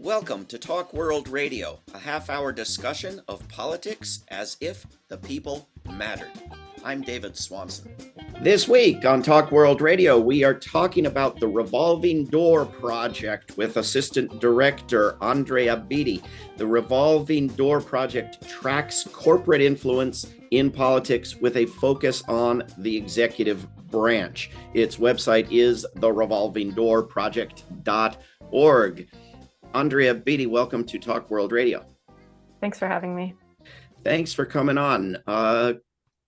Welcome to Talk World Radio, a half-hour discussion of politics as if the people mattered. I'm David Swanson. This week on Talk World Radio, we are talking about the Revolving Door Project with Assistant Director Andrea Beatty. The Revolving Door Project tracks corporate influence in politics with a focus on the executive branch. Its website is therevolvingdoorproject.org. Andrea Beatty, welcome to Talk World Radio. Thanks for having me. Thanks for coming on.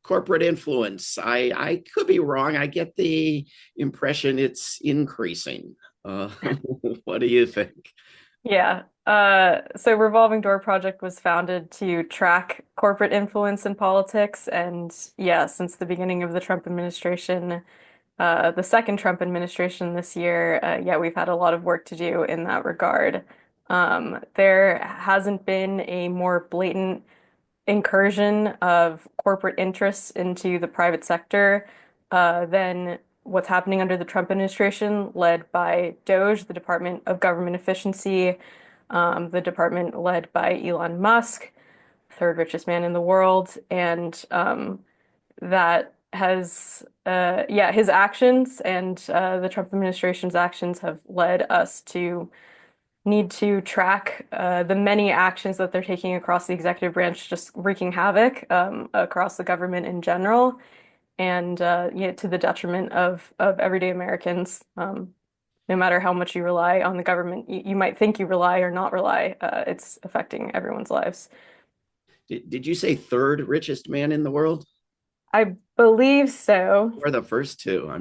Corporate influence, I could be wrong. I get the impression it's increasing. What do you think? Yeah. So Revolving Door Project was founded to track corporate influence in politics. And yeah, since the beginning of the Trump administration, the second Trump administration this year, yeah, we've had a lot of work to do in that regard. There hasn't been a more blatant incursion of corporate interests into the private sector than what's happening under the Trump administration, led by DOGE, the Department of Government Efficiency, the department led by Elon Musk, third richest man in the world, and that has, yeah, his actions and the Trump administration's actions have led us to need to track the many actions that they're taking across the executive branch, just wreaking havoc across the government in general, and to the detriment of everyday Americans. No matter how much you rely on the government, you might think you rely or not rely, it's affecting everyone's lives. Did you say third richest man in the world? I believe so. Or the first two?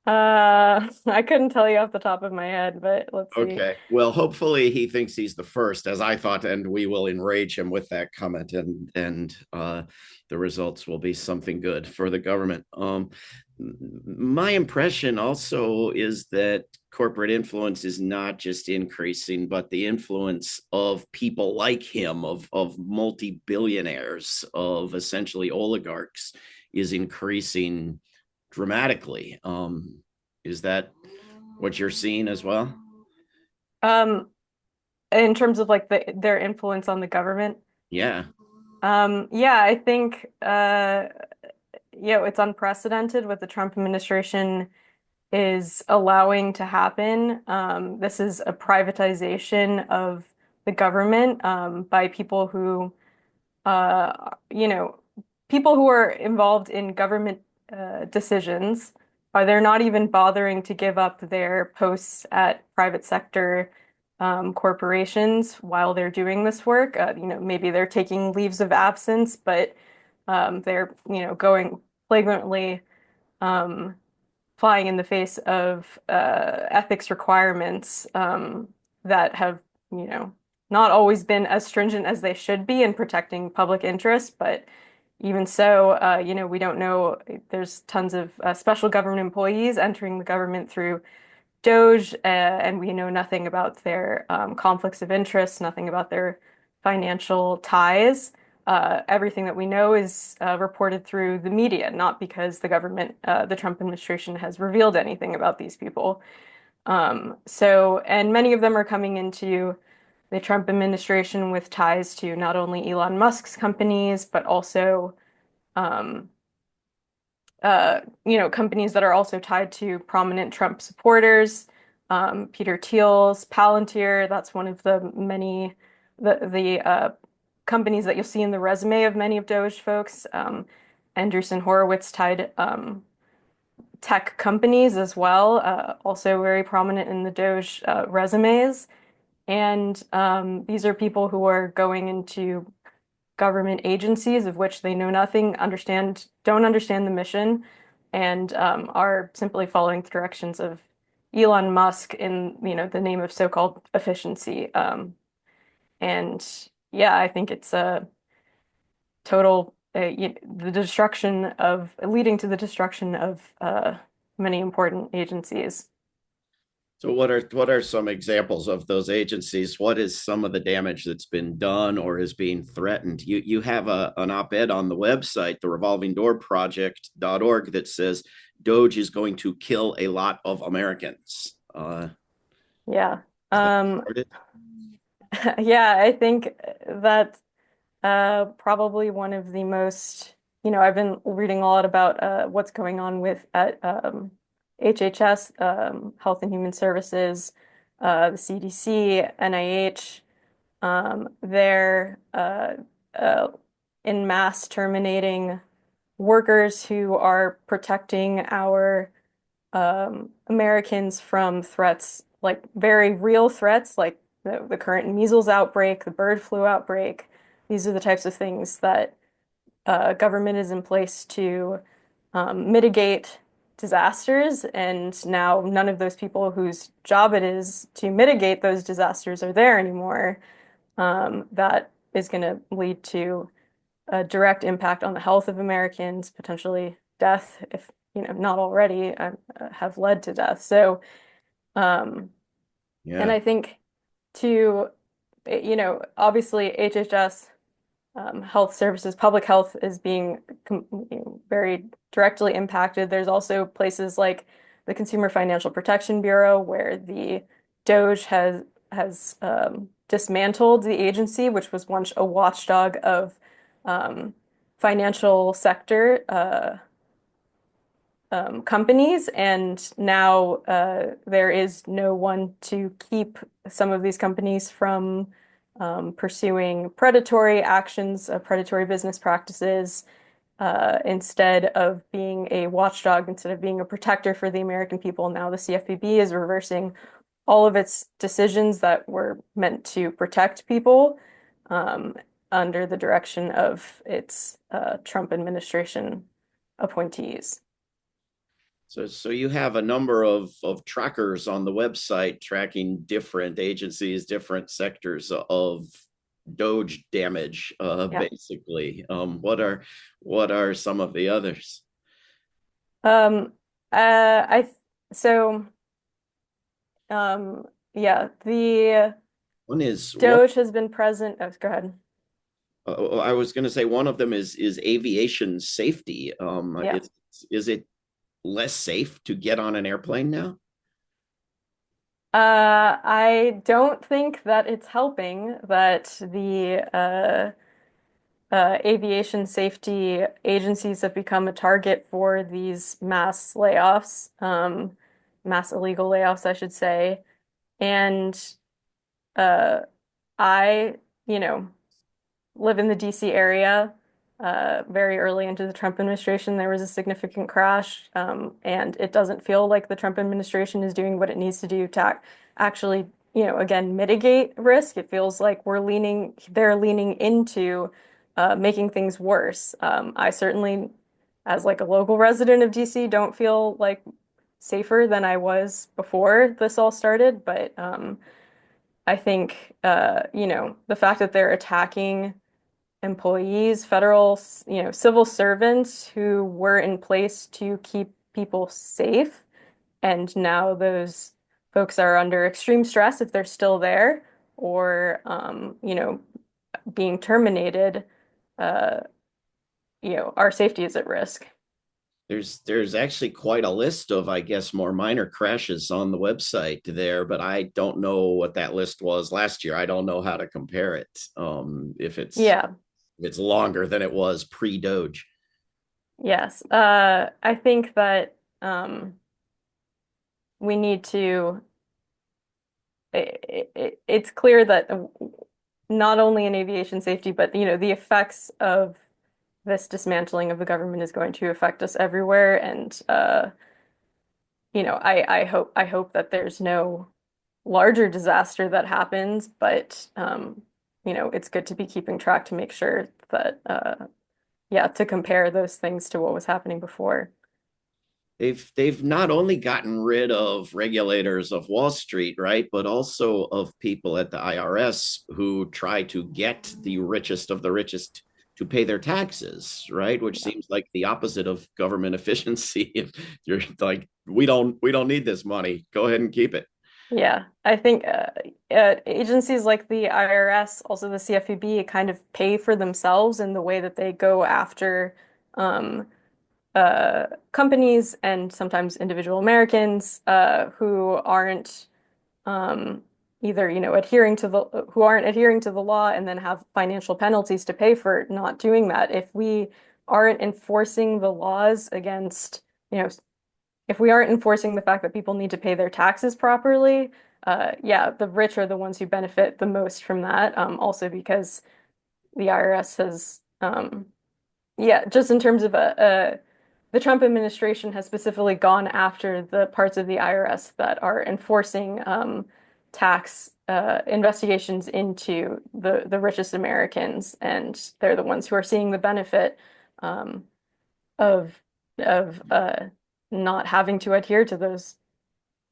I couldn't tell you off the top of my head, but let's see. Okay. Well, hopefully he thinks he's the first, as I thought, and we will enrage him with that comment, and the results will be something good for the government. My impression also is that corporate influence is not just increasing, but the influence of people like him, of multi-billionaires, of essentially oligarchs, is increasing dramatically. Is that what you're seeing as well? Um, in terms of like their influence on the government. Yeah. Yeah, I think it's unprecedented what the Trump administration is allowing to happen. This is a privatization of the government by people who you know, people who are involved in government decisions are they're not even bothering to give up their posts at private sector corporations while they're doing this work. Maybe they're taking leaves of absence, but they're, going flagrantly um, flying in the face of ethics requirements that have, you know, not always been as stringent as they should be in protecting public interest. But even so, we don't know. There's tons of special government employees entering the government through DOGE, and we know nothing about their conflicts of interest, nothing about their financial ties. Everything that we know is reported through the media, not because the government, the Trump administration has revealed anything about these people. And many of them are coming into the Trump administration with ties to not only Elon Musk's companies, but also, um, companies that are also tied to prominent Trump supporters. Peter Thiel's Palantir, that's one of the many the companies that you'll see in the resume of many of Doge folks. Andreessen Horowitz tied tech companies as well, also very prominent in the Doge resumes. And these are people who are going into government agencies of which they know nothing, don't understand the mission, and are simply following the directions of Elon Musk in, the name of so-called efficiency. And yeah, I think it's a total the destruction of leading to the destruction of many important agencies. So what are some examples of those agencies? What is some of the damage that's been done or is being threatened? You have an op-ed on the website, the revolvingdoorproject.org, that says Doge is going to kill a lot of Americans. Yeah. that Um, started? yeah, I think that probably one of the most, I've been reading a lot about what's going on with at HHS, Health and Human Services, the CDC, NIH. They're in mass terminating workers who are protecting our Americans from threats, like very real threats, like the current measles outbreak, the bird flu outbreak. These are the types of things that government is in place to mitigate disasters. And now none of those people whose job it is to mitigate those disasters are there anymore. That is going to lead to a direct impact on the health of Americans, potentially death, if not already have led to death. So, um, and Yeah. I think to, obviously HHS, health services, public health is being very directly impacted. There's also places like the Consumer Financial Protection Bureau where the DOJ has dismantled the agency, which was once a watchdog of um, financial sector companies, and now there is no one to keep some of these companies from pursuing predatory actions, predatory business practices, instead of being a watchdog, instead of being a protector for the American people. Now the CFPB is reversing all of its decisions that were meant to protect people um, under the direction of its Trump administration appointees. So you have a number of trackers on the website tracking different agencies, different sectors of Doge damage, Yeah. basically. What are some of the others? Um, I th so yeah, the One is one. Doge has been present. Oh, go ahead. I was going to say one of them is aviation safety. Yeah. Is it less safe to get on an airplane now? I don't think that it's helping that the aviation safety agencies have become a target for these mass layoffs, mass illegal layoffs, I should say. And uh, I, you know, live in the DC area. Very early into the Trump administration, there was a significant crash, and it doesn't feel like the Trump administration is doing what it needs to do to actually, again, mitigate risk. It feels like they're leaning into making things worse. I certainly, as like a local resident of DC, don't feel like safer than I was before this all started, but I think, the fact that they're attacking employees, federal, civil servants who were in place to keep people safe. And now those folks are under extreme stress if they're still there or, being terminated. Uh, our safety is at risk. There's actually quite a list of, I guess, more minor crashes on the website there, but I don't know what that list was last year. I don't know how to compare it. If Yeah, it's longer than it was pre-Doge. yes. I think that we need to it's clear that not only in aviation safety, but the effects of this dismantling of the government is going to affect us everywhere. And I hope that there's no larger disaster that happens, but it's good to be keeping track to make sure that yeah, to compare those things to what was happening before. They've not only gotten rid of regulators of Wall Street, right, but also of people at the IRS who try to get the richest of the richest to pay their taxes, right? Which Yeah. seems like the opposite of government efficiency. If you're like, we don't need this money. Go ahead and keep it. Yeah, I think agencies like the IRS, also the CFPB, kind of pay for themselves in the way that they go after um, companies and sometimes individual Americans who aren't, um, either, adhering to who aren't adhering to the law and then have financial penalties to pay for not doing that. If we aren't enforcing the laws against, you know, if we aren't enforcing the fact that people need to pay their taxes properly, yeah, the rich are the ones who benefit the most from that. Also because the IRS has, yeah, just in terms of the Trump administration has specifically gone after the parts of the IRS that are enforcing tax investigations into the richest Americans, and they're the ones who are seeing the benefit um, of of not having to adhere to those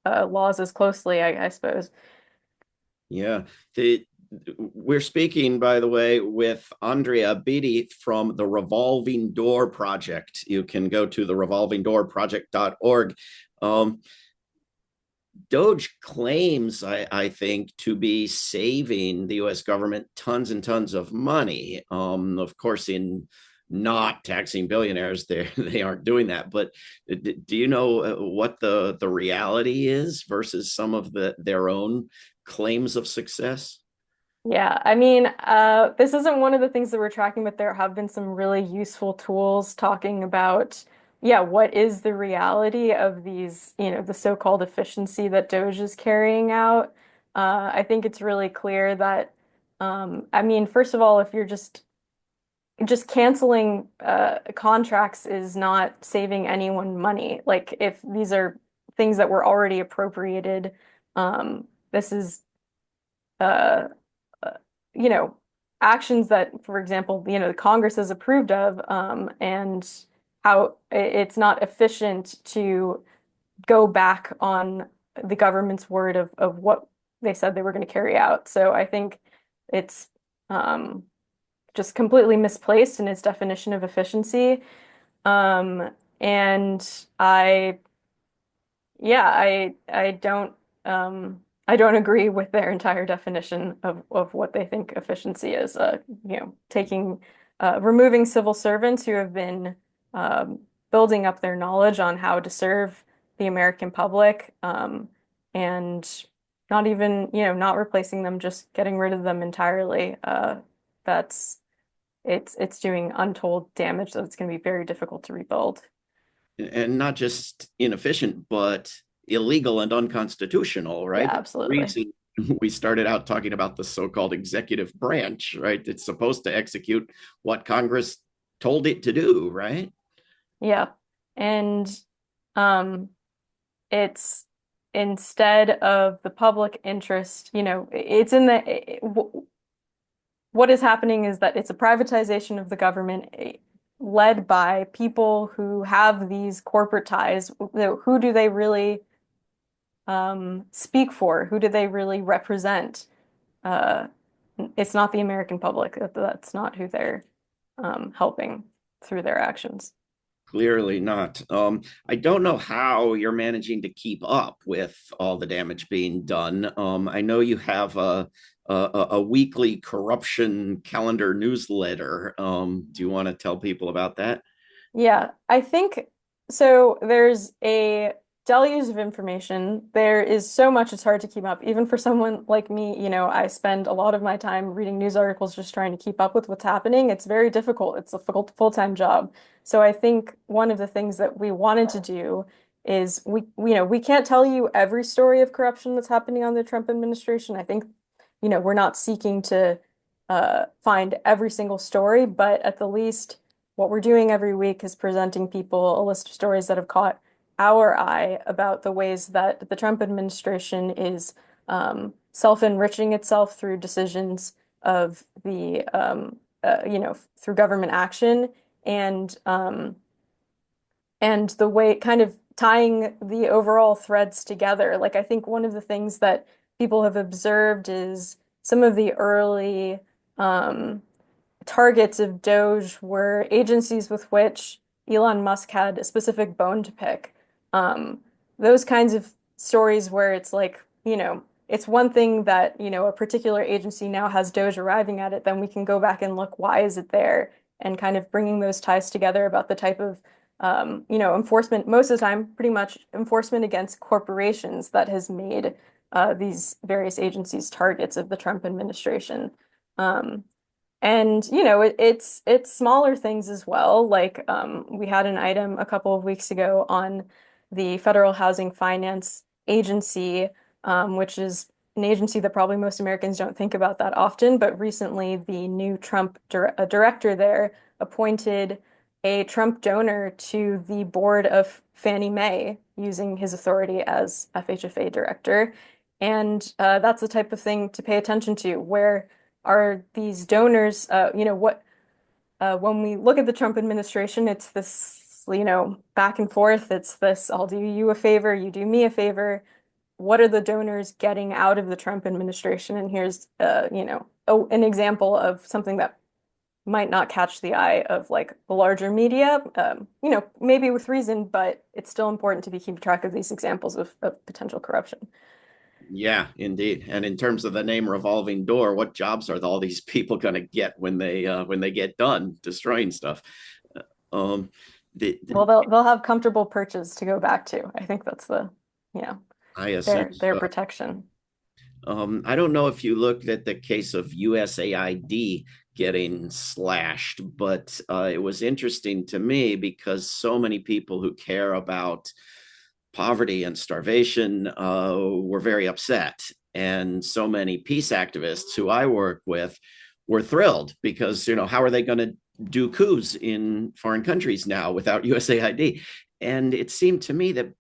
laws as closely, I suppose. Yeah. The We're speaking, by the way, with Andrea Beatty from the Revolving Door Project. You can go to the revolvingdoorproject.org. Um, Doge claims, I think, to be saving the US government tons and tons of money. Of course, in not taxing billionaires, they aren't doing that. But do you know what the reality is versus some of their own claims of success? Yeah, I mean, this isn't one of the things that we're tracking, but there have been some really useful tools talking about, yeah, what is the reality of these, the so-called efficiency that Doge is carrying out. I think it's really clear that, I mean, first of all, if you're just canceling contracts is not saving anyone money. Like if these are things that were already appropriated, this is uh, uh, you know, actions that, for example, the Congress has approved of, and how it's not efficient to go back on the government's word of what they said they were going to carry out. So I think it's um, just completely misplaced in its definition of efficiency. Um, and I yeah, I don't agree with their entire definition of what they think efficiency is. Taking removing civil servants who have been um, building up their knowledge on how to serve the American public, and not even, not replacing them, just getting rid of them entirely. That's it's doing untold damage that it's going to be very difficult to rebuild. And not just inefficient, but illegal and unconstitutional, Yeah, right? The absolutely. reason we started out talking about the so-called executive branch, right? It's supposed to execute what Congress told it to do, right? Yeah. And um it's instead of the public interest, it's in what is happening is that it's a privatization of the government led by people who have these corporate ties. Who do they really speak for? Who do they really represent? Uh, it's not the American public. That's not who they're helping through their actions. Clearly not. I don't know how you're managing to keep up with all the damage being done. I know you have a weekly corruption calendar newsletter. Do you want to tell people about that? Yeah, I think so. There's a deluge of information. There is so much it's hard to keep up. Even for someone like me, I spend a lot of my time reading news articles just trying to keep up with what's happening. It's very difficult. It's a full-time job. So I think one of the things that we wanted to do is we can't tell you every story of corruption that's happening on the Trump administration. I think, we're not seeking to find every single story, but at the least what we're doing every week is presenting people a list of stories that have caught our eye about the ways that the Trump administration is self-enriching itself through decisions of through government action and the way kind of tying the overall threads together. Like I think one of the things that people have observed is some of the early um, targets of Doge were agencies with which Elon Musk had a specific bone to pick. Um, those kinds of stories where it's like, it's one thing that, a particular agency now has Doge arriving at it, then we can go back and look, why is it there? And kind of bringing those ties together about the type of, enforcement, most of the time, pretty much enforcement against corporations that has made these various agencies targets of the Trump administration. Um, and you know, it's smaller things as well. Like we had an item a couple of weeks ago on the Federal Housing Finance Agency, which is an agency that probably most Americans don't think about that often. But recently, the new director there appointed a Trump donor to the board of Fannie Mae, using his authority as FHFA director. And that's the type of thing to pay attention to, where are these donors, when we look at the Trump administration, it's this, back and forth. It's this, I'll do you a favor, you do me a favor. What are the donors getting out of the Trump administration? And here's, an example of something that might not catch the eye of like the larger media, maybe with reason, but it's still important to be keeping track of these examples of potential corruption. Yeah, indeed. And in terms of the name revolving door, what jobs are all these people going to get when they get done destroying stuff? Um, Well, they'll have comfortable perches to go back to. I think that's you know, I assume their so. protection. I don't know if you looked at the case of USAID getting slashed, but it was interesting to me because so many people who care about poverty and starvation were very upset. And so many peace activists who I work with were thrilled because, how are they going to do coups in foreign countries now without USAID? And it seemed to me that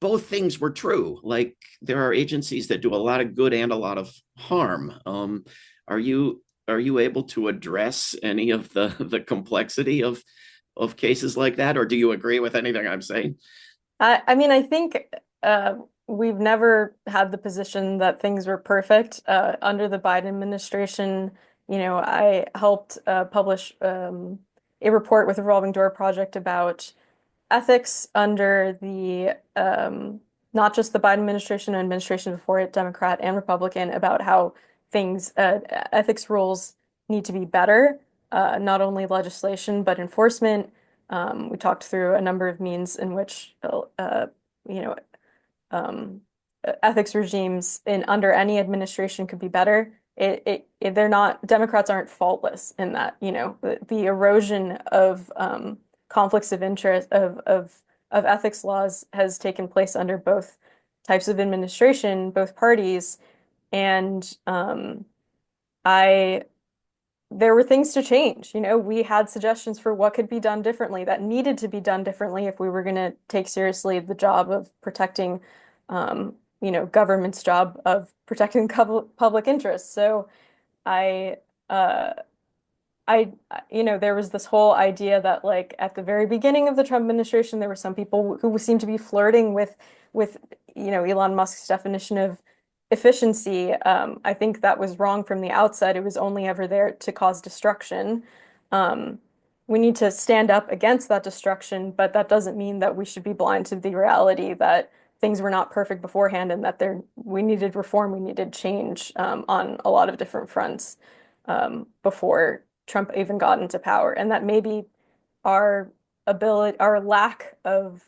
both things were true. Like there are agencies that do a lot of good and a lot of harm. Are you able to address any of the complexity of cases like that, or do you agree with anything I'm saying? I mean, I think we've never had the position that things were perfect under the Biden administration. I helped publish a report with the Revolving Door Project about ethics under the not just the Biden administration and administration before it, Democrat and Republican, about how things ethics rules need to be better, not only legislation but enforcement. We talked through a number of means in which you know um, ethics regimes in under any administration could be better. They're not, Democrats aren't faultless in that, the erosion of conflicts of interest of ethics laws has taken place under both types of administration, both parties, and I there were things to change. We had suggestions for what could be done differently, that needed to be done differently if we were going to take seriously the job of protecting, government's job of protecting public interests. So I, uh, there was this whole idea that like at the very beginning of the Trump administration, there were some people who seemed to be flirting with, Elon Musk's definition of efficiency. I think that was wrong from the outset. It was only ever there to cause destruction. Um, we need to stand up against that destruction, but that doesn't mean that we should be blind to the reality that things were not perfect beforehand and that we needed reform, we needed change on a lot of different fronts before Trump even got into power, and that maybe our lack of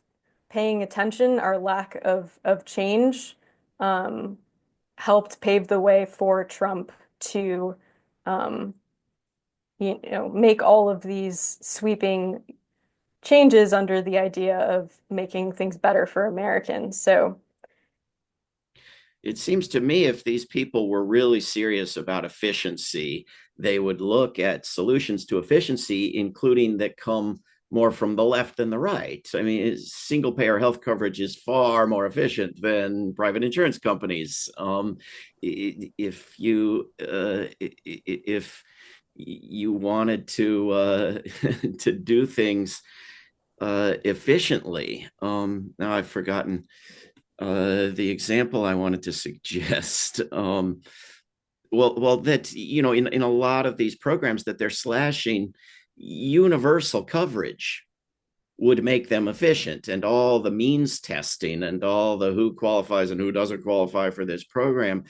paying attention, our lack of change, um, helped pave the way for Trump to, um, make all of these sweeping changes under the idea of making things better for Americans. So, It seems to me if these people were really serious about efficiency, they would look at solutions to efficiency, including that come more from the left than the right. I mean, single payer health coverage is far more efficient than private insurance companies. If you wanted to to do things efficiently, now I've forgotten the example I wanted to suggest. That in a lot of these programs that they're slashing, universal coverage would make them efficient, and all the means testing and all the who qualifies and who doesn't qualify for this program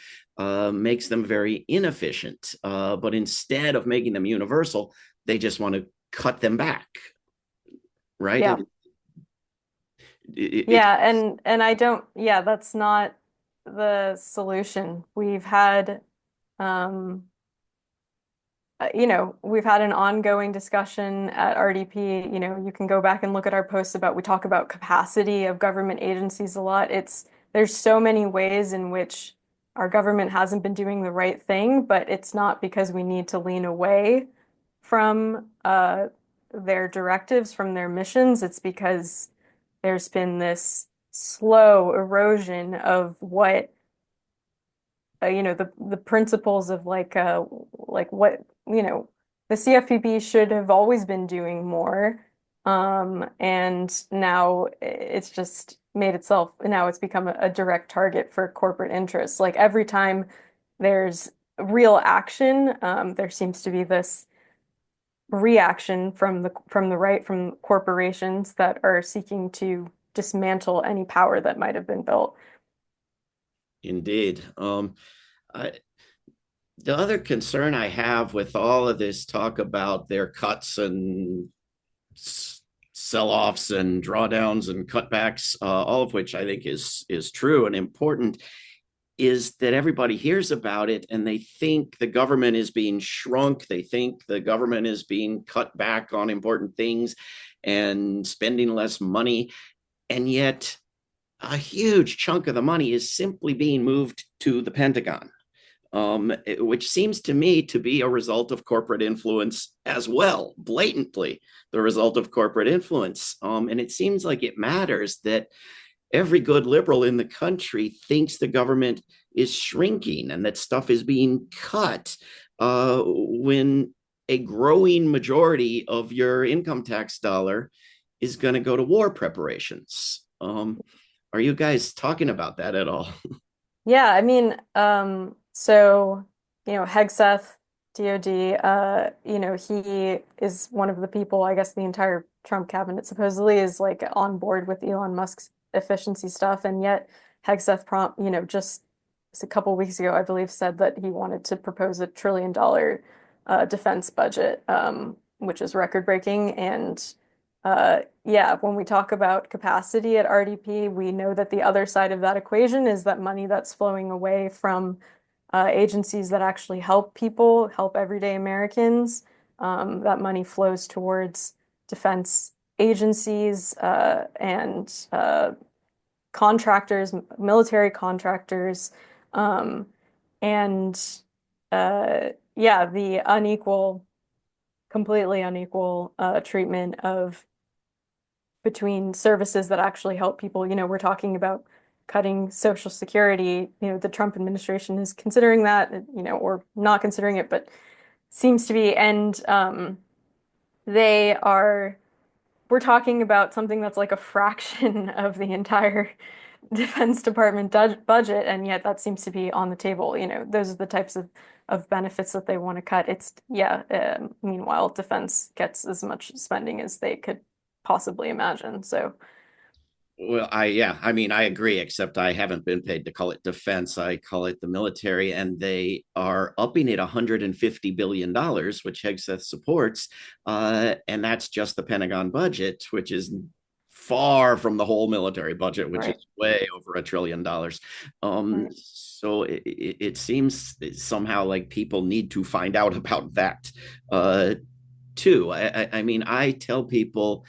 makes them very inefficient. But instead of making them universal, they just want to cut them back, right? yeah. It Yeah, and I don't, yeah, that's not the solution. We've had um we've had an ongoing discussion at RDP. You can go back and look at our posts about, we talk about capacity of government agencies a lot. There's so many ways in which our government hasn't been doing the right thing, but it's not because we need to lean away from their directives, from their missions. It's because there's been this slow erosion of what the principles of like what the CFPB should have always been doing more, and now it's just made itself, now it's become a direct target for corporate interests. Like every time there's real action, there seems to be this reaction from the right, from corporations that are seeking to dismantle any power that might have been built. Indeed. I, the other concern I have with all of this talk about their cuts and sell-offs and drawdowns and cutbacks, all of which I think is true and important, is that everybody hears about it and they think the government is being shrunk. They think the government is being cut back on important things and spending less money. And yet, a huge chunk of the money is simply being moved to the Pentagon, which seems to me to be a result of corporate influence as well, blatantly the result of corporate influence. And it seems like it matters that every good liberal in the country thinks the government is shrinking and that stuff is being cut, when a growing majority of your income tax dollar is going to go to war preparations. Are you guys talking about that at all? Yeah, I mean, so, Hegseth, DOD, he is one of the people, I guess the entire Trump cabinet supposedly is like on board with Elon Musk's efficiency stuff. And yet Hegseth just a couple weeks ago, I believe, said that he wanted to propose $1 trillion defense budget, which is record breaking. And yeah, when we talk about capacity at RDP, we know that the other side of that equation is that money that's flowing away from agencies that actually help people, help everyday Americans. That money flows towards defense agencies and contractors, military contractors, um, and yeah, the completely unequal treatment of between services that actually help people. We're talking about cutting Social Security. The Trump administration is considering that, or not considering it, but seems to be. And they are, we're talking about something that's like a fraction of the entire Defense Department budget, and yet that seems to be on the table. Those are the types of benefits that they want to cut. Yeah, meanwhile, defense gets as much spending as they could possibly imagine. So, Well, yeah, I mean, I agree, except I haven't been paid to call it defense. I call it the military, and they are upping it $150 billion, which Hegseth supports. And that's just the Pentagon budget, which is far from the whole military budget, which right, is way over $1 trillion. right. So it seems somehow like people need to find out about that too. I mean, I tell people,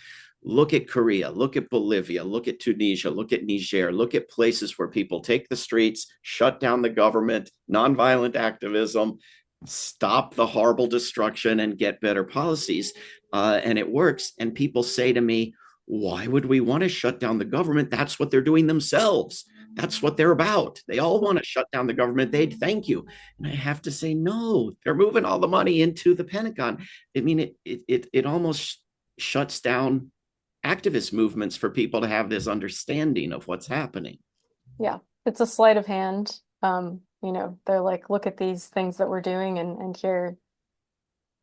look at Korea, look at Bolivia, look at Tunisia, look at Niger, look at places where people take the streets, shut down the government, nonviolent activism, stop the horrible destruction, and get better policies. And it works. And people say to me, why would we want to shut down the government? That's what they're doing themselves. That's what they're about. They all want to shut down the government. They'd thank you. And I have to say, no, they're moving all the money into the Pentagon. I mean, it almost shuts down activist movements for people to have this understanding of what's happening. Yeah, it's a sleight of hand. They're like, look at these things that we're doing, and here,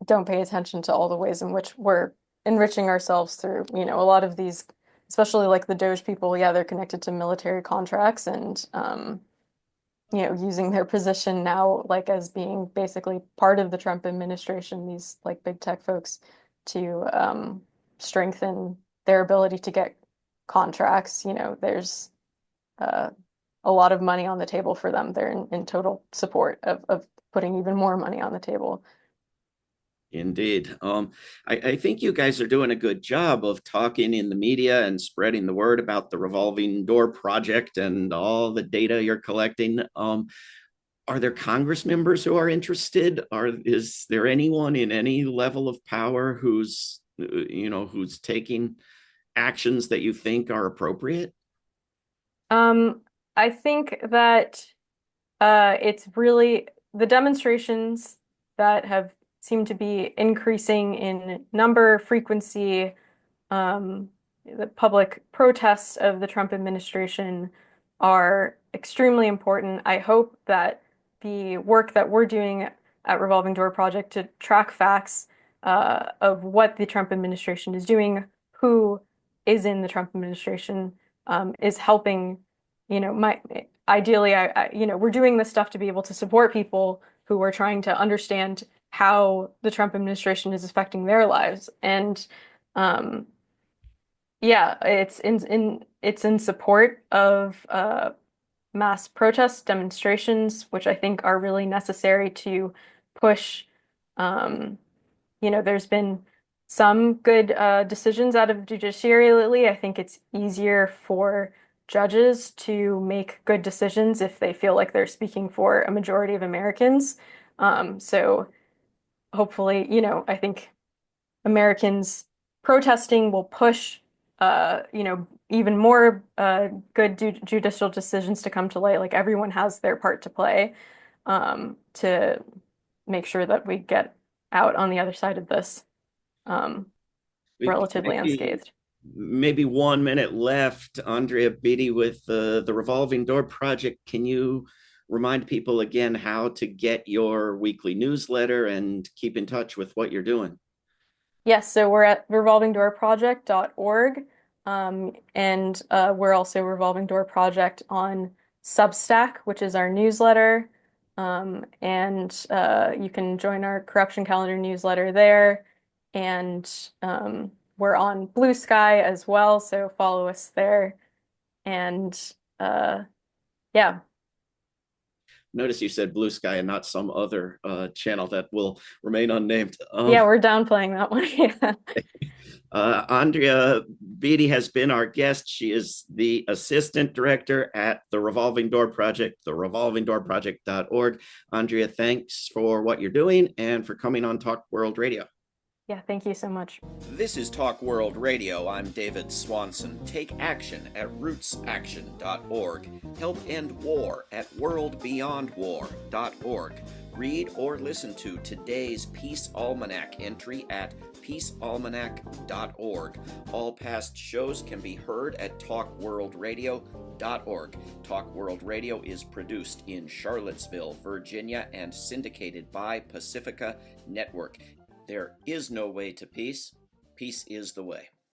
don't pay attention to all the ways in which we're enriching ourselves through, a lot of these, especially like the Doge people. Yeah, they're connected to military contracts and using their position now like as being basically part of the Trump administration, these like big tech folks to strengthen their ability to get contracts. There's uh, a lot of money on the table for them. They're in total support of putting even more money on the table. Indeed. I think you guys are doing a good job of talking in the media and spreading the word about the Revolving Door Project and all the data you're collecting. Are there Congress members who are interested? Is there anyone in any level of power who's taking actions that you think are appropriate? Um, I think that it's really the demonstrations that have seemed to be increasing in number, frequency, um, the public protests of the Trump administration are extremely important. I hope that the work that we're doing at Revolving Door Project to track facts of what the Trump administration is doing, who is in the Trump administration, is helping, my ideally, we're doing this stuff to be able to support people who are trying to understand how the Trump administration is affecting their lives. And yeah, it's in support of mass protests, demonstrations, which I think are really necessary to push. Um, there's been some good decisions out of judiciary lately. I think it's easier for judges to make good decisions if they feel like they're speaking for a majority of Americans. So hopefully, I think Americans protesting will push, even more good judicial decisions to come to light. Like everyone has their part to play to make sure that we get out on the other side of this um, relatively Maybe unscathed. maybe 1 minute left. Andrea Beatty with the Revolving Door Project. Can you remind people again how to get your weekly newsletter and keep in touch with what you're doing? Yes, so we're at revolvingdoorproject.org, and we're also Revolving Door Project on Substack, which is our newsletter. And you can join our Corruption Calendar newsletter there. And we're on Blue Sky as well, so follow us there. And uh, yeah, Notice you said Blue Sky and not some other channel that will remain unnamed. yeah, we're downplaying that one. Yeah. Andrea Beatty has been our guest. She is the assistant director at the Revolving Door Project, the revolvingdoorproject.org. Andrea, thanks for what you're doing and for coming on Talk World Radio. Yeah, thank you so much. This is Talk World Radio. I'm David Swanson. Take action at rootsaction.org. Help end war at worldbeyondwar.org. Read or listen to today's Peace Almanac entry at peacealmanac.org. All past shows can be heard at talkworldradio.org. Talk World Radio is produced in Charlottesville, Virginia, and syndicated by Pacifica Network. There is no way to peace. Peace is the way.